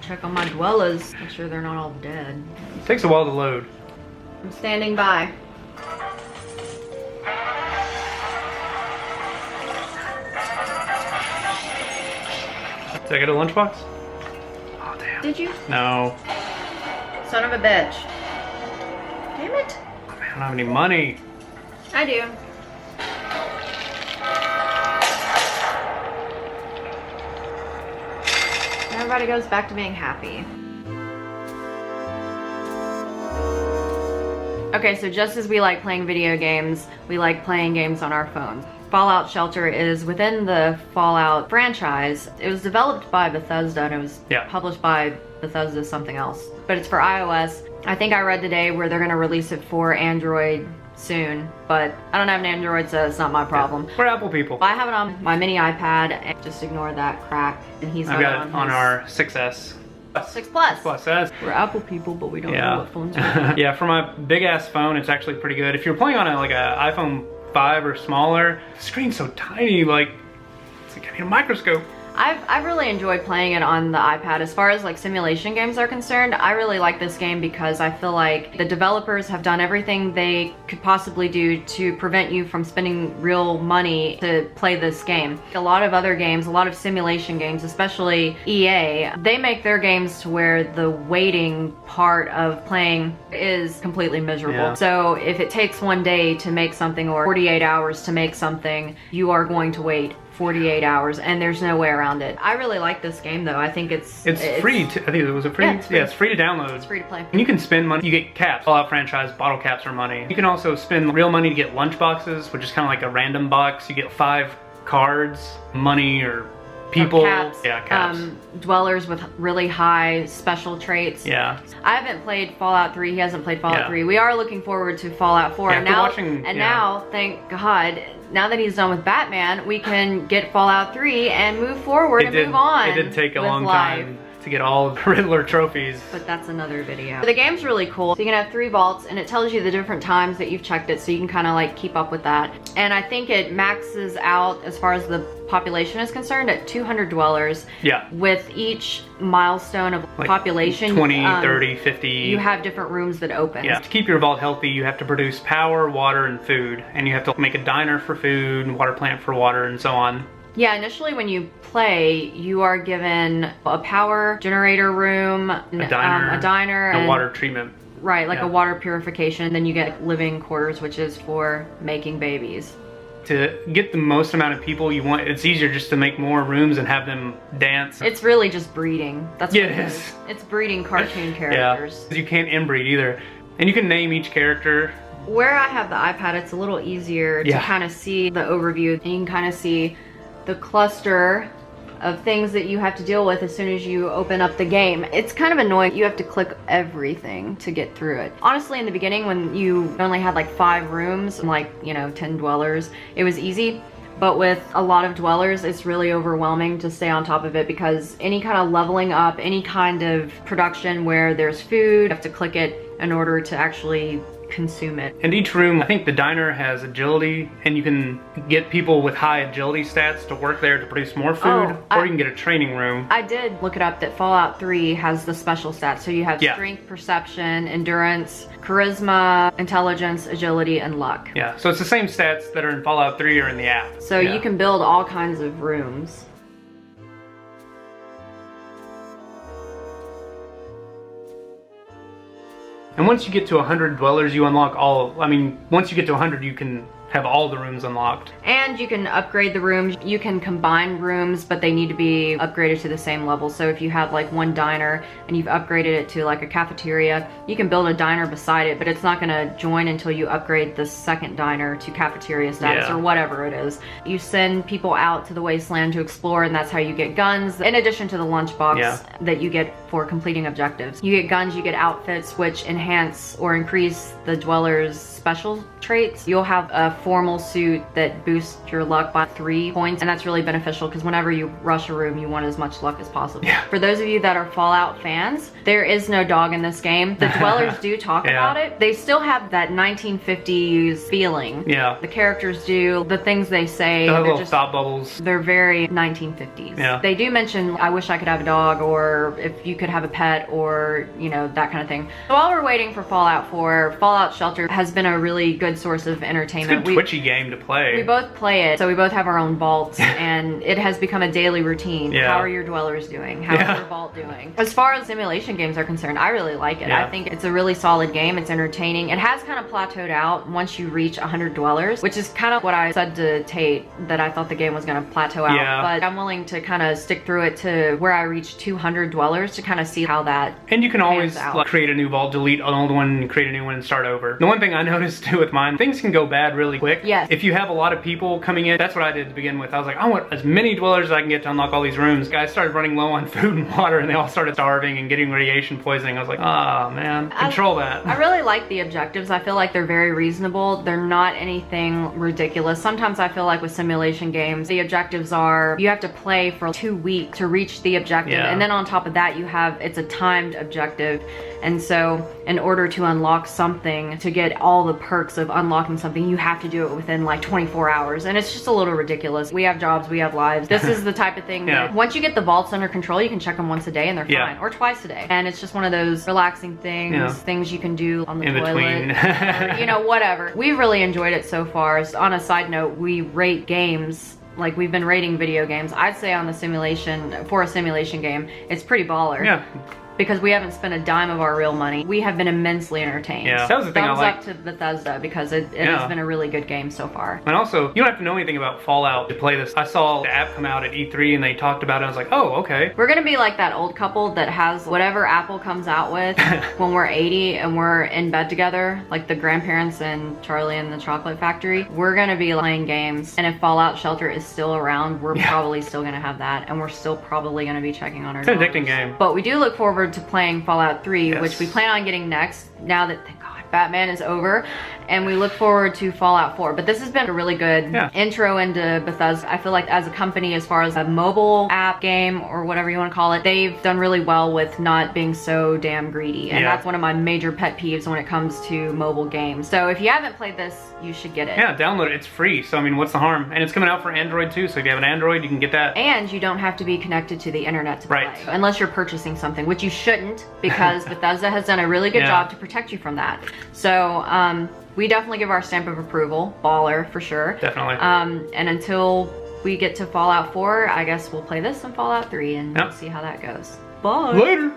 Check on my dwellers. Make sure they're not all dead. It takes a while to load. I'm standing by. Did I get a lunchbox? Oh, damn. Did you? No. Son of a bitch. Damn it. Oh, man, I don't have any money. I do. Everybody goes back to being happy. Okay, so just as we like playing video games, we like playing games on our phones. Fallout Shelter is within the Fallout franchise. It was developed by Bethesda and it was published by Bethesda something else. But it's for iOS. I think I read today where they're gonna release it for Android soon, but I don't have an Android, so it's not my problem. We're Apple people. I have it on my mini iPad, and just ignore that crack. And he's I've got it on our 6S. 6 Plus. Plus. We're Apple people, but we don't know what phones are. Yeah, for my big ass phone, it's actually pretty good. If you're playing on like a iPhone 5 or smaller, the screen's so tiny, like it's like I need a microscope. I've really enjoyed playing it on the iPad. As far as like simulation games are concerned, I really like this game because I feel like the developers have done everything they could possibly do to prevent you from spending real money to play this game. A lot of other games, a lot of simulation games, especially EA, they make their games to where the waiting part of playing is completely miserable. Yeah. So if it takes one day to make something or 48 hours to make something, you are going to wait 48 hours and there's no way around it. I really like this game though. I think it's free. I think it was a free. Yeah, it's free. Yeah, it's free to download. It's free to play. And you can spend money. You get caps. Fallout franchise bottle caps are money. You can also spend real money to get lunch boxes, which is kind of like a random box. You get 5 cards, money or people. Caps, yeah, caps. Dwellers with really high special traits. Yeah. I haven't played Fallout 3. He hasn't played Fallout 3. We are looking forward to Fallout 4. Yeah, and now, thank God, now that he's done with Batman, we can get Fallout 3 and move forward move on. It did take a long time to get all of the Riddler trophies. But that's another video. The game's really cool. So you can have 3 vaults and it tells you the different times that you've checked it, so you can kind of like keep up with that. And I think it maxes out as far as the population is concerned at 200 dwellers. Yeah. With each milestone of like population, 20, 30, 50. You have different rooms that open. Yeah. To keep your vault healthy, you have to produce power, water, and food. And you have to make a diner for food, water plant for water, and so on. Yeah, initially when you play, you are given a power generator room, a diner, and water treatment. Right, like a water purification. Then you get living quarters, which is for making babies. To get the most amount of people you want, it's easier just to make more rooms and have them dance. It's really just breeding. That's what it is. It's breeding cartoon characters. Yeah, you can't inbreed either. And you can name each character. Where I have the iPad, it's a little easier to kind of see the overview. And you can kind of see the cluster of things that you have to deal with as soon as you open up the game. It's kind of annoying. You have to click everything to get through it. Honestly, in the beginning when you only had like 5 rooms and like, 10 dwellers, it was easy. But with a lot of dwellers, it's really overwhelming to stay on top of it because any kind of leveling up, any kind of production where there's food, you have to click it in order to actually consume it. And each room, I think the diner has agility, and you can get people with high agility stats to work there to produce more food, or you can get a training room. I did look it up that Fallout 3 has the special stats. So you have strength, perception, endurance, charisma, intelligence, agility, and luck. Yeah, so it's the same stats that are in Fallout 3 or in the app. So you can build all kinds of rooms. And once you get to 100 dwellers, you unlock once you get to 100, you can have all the rooms unlocked. And you can upgrade the rooms. You can combine rooms, but they need to be upgraded to the same level. So if you have like one diner and you've upgraded it to like a cafeteria, you can build a diner beside it, but it's not gonna join until you upgrade the second diner to cafeteria status or whatever it is. You send people out to the wasteland to explore, and that's how you get guns, in addition to the lunchbox that you get for completing objectives. You get guns, you get outfits, which enhance or increase the dwellers' special traits. You'll have a formal suit that boosts your luck by 3 points, and that's really beneficial because whenever you rush a room, you want as much luck as possible. Yeah. For those of you that are Fallout fans, there is no dog in this game. The dwellers do talk about it. They still have that 1950s feeling. Yeah. The characters do, the things they say. They're little thought bubbles. They're very 1950s. Yeah. They do mention, I wish I could have a dog, or if you could have a pet, or, you know, that kind of thing. So while we're waiting for Fallout 4, Fallout Shelter has been a really good source of entertainment. It's a good twitchy game to play. We both play it, so we both have our own vaults, and it has become a daily routine. Yeah. How are your dwellers doing? How's your vault doing? As far as simulation games are concerned, I really like it. I think it's a really solid game. It's entertaining. It has kind of plateaued out once you reach 100 dwellers, which is kind of what I said to Tate, that I thought the game was going to plateau out. But I'm willing to kind of stick through it to where I reach 200 dwellers to kind of see how that And you can always like, create a new vault, delete an old one, create a new one, and start over. The one thing I noticed too with mine, things can go bad really quick. Yes. If you have a lot of people coming in, that's what I did to begin with. I was like, I want as many dwellers as I can get to unlock all these rooms. Guys started running low on food and water, and they all started starving and getting radiation poisoning. I was like, oh man, control that. I really like the objectives. I feel like they're very reasonable. They're not anything ridiculous. Sometimes I feel like with simulation games, the objectives are, you have to play for 2 weeks to reach the objective. And then on top of that, you have, it's a timed objective. And so in order to unlock something, to get all the perks of unlocking something, you have to do it within like 24 hours. And it's just a little ridiculous. We have jobs, we have lives. This is the type of thing that once you get the vaults under control, you can check them once a day and they're fine, or twice a day. And it's just one of those relaxing things, things you can do on the toilet, or, you know, whatever. We've really enjoyed it so far. On a side note, we rate games, like we've been rating video games. I'd say on the simulation, for a simulation game, it's pretty baller. Yeah. Because we haven't spent a dime of our real money. We have been immensely entertained. Yeah, that was the thing I liked. Thumbs up to Bethesda, because it has been a really good game so far. And also, you don't have to know anything about Fallout to play this. I saw the app come out at E3 and they talked about it. I was like, oh, okay. We're gonna be like that old couple that has whatever Apple comes out with when we're 80 and we're in bed together, like the grandparents and Charlie and the Chocolate Factory. We're gonna be playing games. And if Fallout Shelter is still around, we're probably still gonna have that. And we're still probably gonna be checking on our It's an addicting game. But we do look forward to playing Fallout 3, which we plan on getting next, now that, thank God, Batman is over, and we look forward to Fallout 4. But this has been a really good intro into Bethesda. I feel like as a company, as far as a mobile app game or whatever you want to call it, they've done really well with not being so damn greedy. And that's one of my major pet peeves when it comes to mobile games. So if you haven't played this, you should get it. Yeah, download it. It's free. So I mean, what's the harm? And it's coming out for Android too. So if you have an Android, you can get that. And you don't have to be connected to the internet to play. Unless you're purchasing something, which you shouldn't, because Bethesda has done a really good job to protect you from that. So we definitely give our stamp of approval. Baller, for sure. Definitely. And until we get to Fallout 4, I guess we'll play this and Fallout 3 and see how that goes. Bye. Later.